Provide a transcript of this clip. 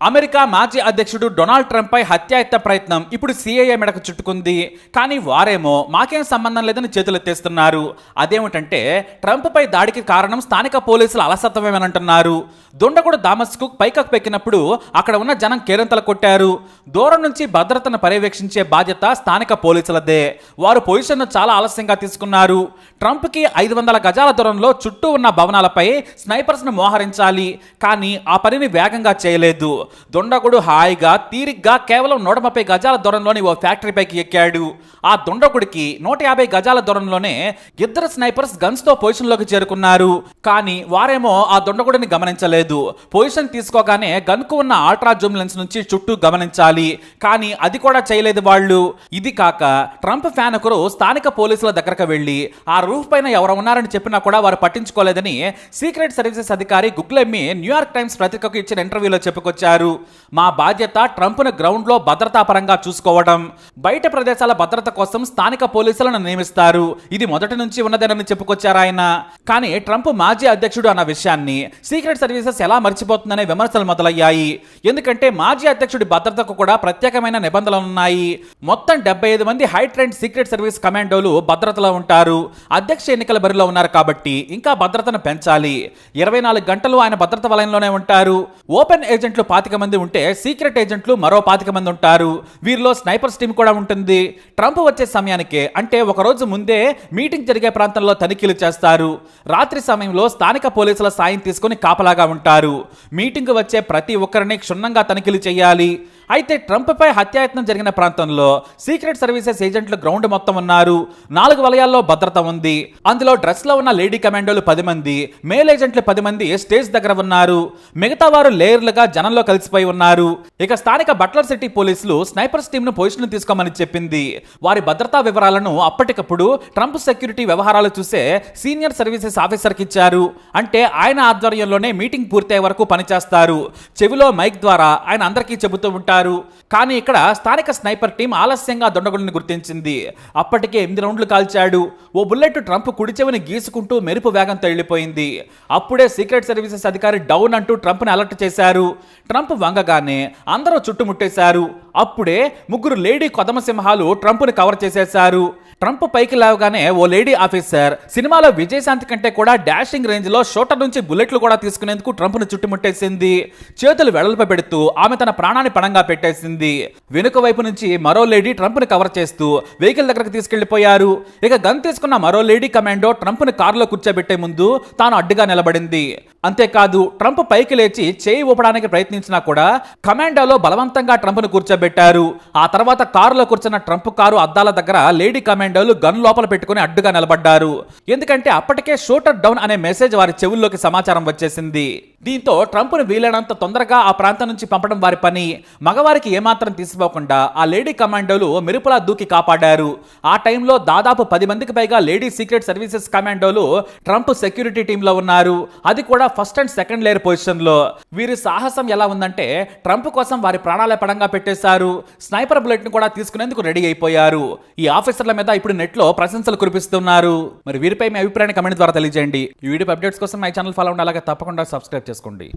America మాజీ అధ్యక్షుడు Donald Trump పై హత్యాయత్న ప్రయత్నం ఇప్పుడు సిఐఏ మెడకు చుట్టుకుంది. కానీ వారేమో మాకేం సంబంధం లేదని చేతులెత్తేస్తున్నారు. అదేమిటంటే ట్రంప్ పై దాడికి కారణం స్థానిక పోలీసుల అలసత్వమేనంటున్నారు. దుండగుడు దామస్కు పైకకు పెక్కినప్పుడు అక్కడ ఉన్న జనం కేరింతలు కొట్టారు. దూరం నుంచి భద్రతను పర్యవేక్షించే బాధ్యత స్థానిక పోలీసులదే. వారు పొజిషన్ను చాలా ఆలస్యంగా తీసుకున్నారు. ట్రంప్కి 500 గజాల దూరంలో చుట్టూ ఉన్న భవనాలపై స్నైపర్స్ను మోహరించాలి, కానీ ఆ పనిని వేగంగా చేయలేదు. దుండగుడు హాయిగా తీరిగ్గా కేవలం 130 గజాల దూరంలోని ఓ ఫ్యాక్టరీపైకి ఎక్కాడు. ఆ దుండగుడికి 150 గజాల దూరంలోనే ఇద్దరు స్నైపర్స్ గన్స్ తో పొజిషన్లోకి చేరుకున్నారు. కానీ వారేమో ఆ దుండగుడిని గమనించలేదు. పొజిషన్ తీసుకోగానే గన్కు ఉన్న అల్ట్రా జూమ్ లెన్స్ నుంచి చుట్టూ గమనించాలి, కానీ అది కూడా చేయలేదు వాళ్ళు. ఇది కాక ట్రంప్ ఫ్యాన్ ఒకరు స్థానిక పోలీసుల దగ్గరకు వెళ్లి ఆ రూఫ్ పైన ఎవరు ఉన్నారని చెప్పినా కూడా వారు పట్టించుకోలేదని సీక్రెట్ సర్వీసెస్ అధికారి గుగ్లెమ్మి న్యూయార్క్ టైమ్స్ పత్రికకు ఇచ్చిన ఇంటర్వ్యూలో చెప్పుకొచ్చారు. మా బాధ్యత ట్రంప్ను గ్రౌండ్ లో భద్రతా పరంగా చూసుకోవడం. బయట ప్రదేశాల భద్రత కోసం స్థానిక పోలీసులను నియమిస్తారు. ఇది మొదటి నుంచి ఉన్నదేనని చెప్పుకొచ్చారు ఆయన. కానీ ట్రంప్ మాజీ అధ్యక్షుడు అన్న విషయాన్ని సీక్రెట్ సర్వీసెస్ ఎలా మర్చిపోతుందనే విమర్శలు మొదలయ్యాయి. ఎందుకంటే మాజీ అధ్యక్షుడి భద్రతకు కూడా ప్రత్యేకమైన నిబంధనలున్నాయి. మొత్తం 75 మంది హై ట్రైన్డ్ సీక్రెట్ సర్వీస్ కమాండోలు భద్రతలో ఉంటారు. అధ్యక్ష ఎన్నికల బరిలో ఉన్నారు కాబట్టి ఇంకా భద్రతను పెంచాలి. 24 గంటలు ఆయన భద్రత వలయంలోనే ఉంటారు. ఓపెన్ ఏజెంట్లు 25 మంది ఉంటే సీక్రెట్ ఏజెంట్లు మరో 25 మంది ఉంటారు. వీరిలో స్నైపర్స్ టీం కూడా ఉంటుంది. ట్రంప్ వచ్చే సమయానికే, అంటే ఒక రోజు ముందే మీటింగ్ జరిగే ప్రాంతంలో తనిఖీలు చేస్తారు. రాత్రి సమయంలో స్థానిక పోలీసుల సాయం తీసుకుని కాపలాగా ఉంటారు. మీటింగ్ వచ్చే ప్రతి ఒక్కరిని క్షుణ్ణంగా తనిఖీలు చేయాలి. అయితే ట్రంప్ పై హత్యాయత్నం జరిగిన ప్రాంతంలో సీక్రెట్ సర్వీసెస్ ఏజెంట్లు గ్రౌండ్ మొత్తం ఉన్నారు. 4 వలయాల్లో భద్రత ఉంది. అందులో డ్రెస్ లో ఉన్న లేడీ కమాండోలు 10 మంది, మేల్ ఏజెంట్లు 10 మంది స్టేజ్ దగ్గర ఉన్నారు. మిగతా వారు లేయర్లుగా జనంలో కలిసిపోయి ఉన్నారు. ఇక స్థానిక బట్లర్ సిటీ పోలీసులు స్నైపర్స్ టీమ్ ను పొజిషన్ తీసుకోమని చెప్పింది. వారి భద్రతా వివరాలను అప్పటికప్పుడు ట్రంప్ సెక్యూరిటీ వ్యవహారాలు చూసే సీనియర్ సర్వీసెస్ ఆఫీసర్కి ఇచ్చారు. అంటే ఆయన ఆధ్వర్యంలోనే మీటింగ్ పూర్తయ్యే వరకు పనిచేస్తారు. చెవిలో మైక్ ద్వారా ఆయన అందరికీ చెబుతూ ఉంటారు. కానీ ఇక్కడ స్థానిక స్నైపర్ టీం ఆలస్యంగా దుండగుడిని గుర్తించింది. అప్పటికే 8 రౌండ్లు కాల్చాడు. ఓ బుల్లెట్ ట్రంప్ కుడి చెవిని గీసుకుంటూ మెరుపు వేగంతో వెళ్ళిపోయింది. అప్పుడే సీక్రెట్ సర్వీసెస్ అధికారి డౌన్ అంటూ ట్రంప్ని అలర్ట్ చేశారు. ట్రంప్ వంగగానే అందరూ చుట్టుముట్టేశారు. అప్పుడే 3 లేడీ కొదమసింహాలు ట్రంప్ని కవర్ చేసేశారు. ట్రంప్ పైకి లేవగానే ఓ లేడీ ఆఫీసర్ సినిమాలో విజయశాంతి కంటే కూడా డాషింగ్ రేంజ్ లో షూటర్ నుంచి బుల్లెట్లు కూడా తీసుకునేందుకు ట్రంప్ ను చుట్టుముట్టేసింది. చేతులు వెడల్ప పెడుతూ ఆమె తన ప్రాణాన్ని పణంగా పెట్టేసింది. వెనుక వైపు నుంచి మరో లేడీ ట్రంప్ ను కవర్ చేస్తూ వెహికల్ దగ్గరకు తీసుకెళ్లిపోయారు. ఇక గన్ తీసుకున్న మరో లేడీ కమాండో ట్రంప్ ను కారులో కూర్చోబెట్టే ముందు తాను అడ్డుగా నిలబడింది. అంతేకాదు ట్రంప్ పైకి లేచి చేయి ఊపడానికి ప్రయత్నించినా కూడా కమాండోలో బలవంతంగా ట్రంప్ ను కూర్చోబెట్టారు. ఆ తర్వాత కారులో కూర్చున్న ట్రంప్ కారు అద్దాల దగ్గర లేడీ కమాండోలు గన్ లోపల పెట్టుకుని అడ్డుగా నిలబడ్డారు. ఎందుకంటే అప్పటికే షూటర్ డౌన్ అనే మెసేజ్ వారి చెవుల్లోకి సమాచారం వచ్చేసింది. దీంతో ట్రంప్ ను వీలైనంత తొందరగా ఆ ప్రాంతం నుంచి పంపడం వారి పని. మగవారికి ఏమాత్రం తీసిపోకుండా ఆ లేడీ కమాండోలు మెరుపులా దూకి కాపాడారు. ఆ టైంలో దాదాపు 10 మందికి పైగా లేడీ సీక్రెట్ సర్వీసెస్ కమాండోలు ట్రంప్ సెక్యూరిటీ టీంలో ఉన్నారు. అది కూడా first and second layer position లో. వీరి సాహసం ఎలా ఉందంటే ట్రంప్ కోసం వారి ప్రాణాలే పడంగా పెట్టేశారు. స్నైపర్ బుల్లెట్ ను కూడా తీసుకునేందుకు రెడీ అయిపోయారు. ఈ ఆఫీసర్ల మీద ఇప్పుడు నెట్ లో ప్రశంసలు కురిపిస్తున్నారు. మరి వీరిపై మీ అభిప్రాయాన్ని కమెంట్ ద్వారా తెలియజేయండి. ఈ వీడియో అప్డేట్స్ కోసం మై ఛానల్ ఫాలో అవ్వండి. అలాగే తప్పకుండా సబ్స్క్రైబ్ చేసుకోండి.